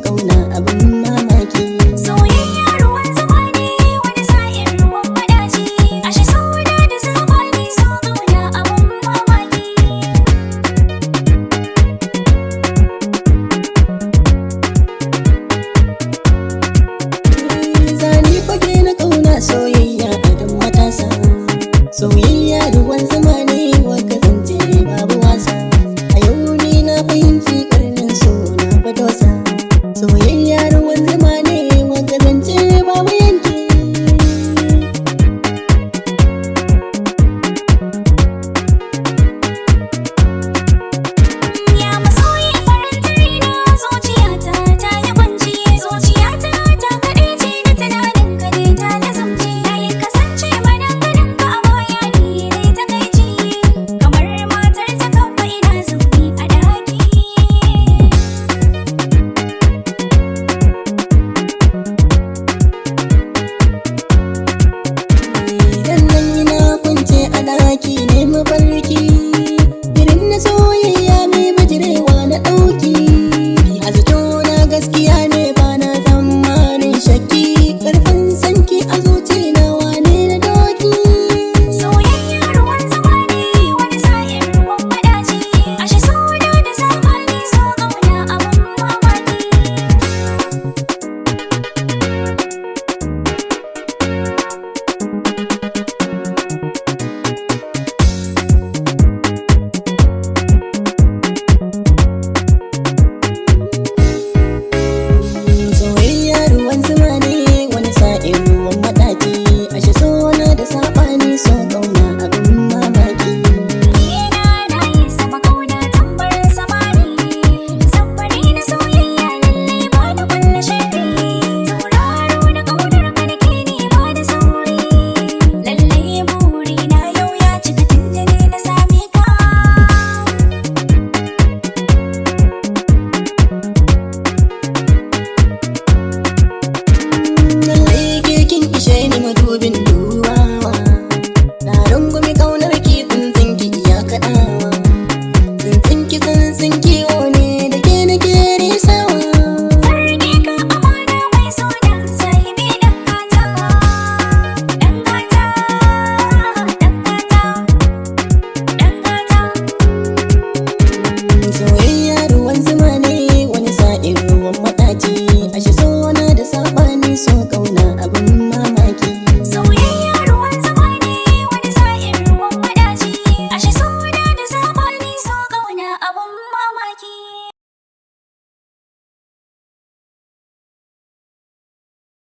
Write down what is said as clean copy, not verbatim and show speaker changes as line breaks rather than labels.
kauna abin mamaki.
Soyayya ruwan zama ne wani sa'in ruwan madaci. Ashe sauna da zamani so kauna abin mamaki.
Zani fage na kauna soyayya adon matasa. Soyayya ruwan zama ne wanda zance babu wasa. A yau ni na fahimci karnin so na fadosa. Soyayya ruwan zama ne wanda zance babu yanki.
Ya masoyi farin raina zuciyata ta yi kwanci. Zuciyata ta kaɗe ce da tunanin ka ne ta nazamci. Ta yi kasance madanganin ka a baya ni ne ta kaici. Kamar matar ta kafa ina zaune a ɗaki.
Idan nan ina kwance a ɗaki ne mafarki. Irin na soyayya mai bijirewa na ɗauki. A zato na gaskiya ne ba na tsammanin shakki. Karfin sanki a zuci na wane na doki.
Soyayya ruwan zama ne wani sa'in ruwan madaci. Ashe sauna da zamani so kauna abin mamaki.
Soyayya ruwan zuma ne wani sa'in ruwan maɗaci. Ashe sona da saɓani so kauna abin mamaki.
Ina na yi sama kauna tambarin samari. Zamfari na soyayya lallai ba da kulle sharri. Tauraro na ƙaunar ka nake nema da sauri. Lallai buri na yau ya cika tunda ne na same ka.
Lallai ke kin ishe ni madubin dubawa. Na rungumi kaunar ki tsuntsun ki iya kaɗawa. Tsuntsun ki tsuntsun kiwo ne da ke nake risawa.
Sarki ka amana mai suna sahibi ɗan gata. Ɗan gata, ɗan gata, ɗan gata.
Soyayya ruwan zuma ne wani sa'in ruwan maɗaci.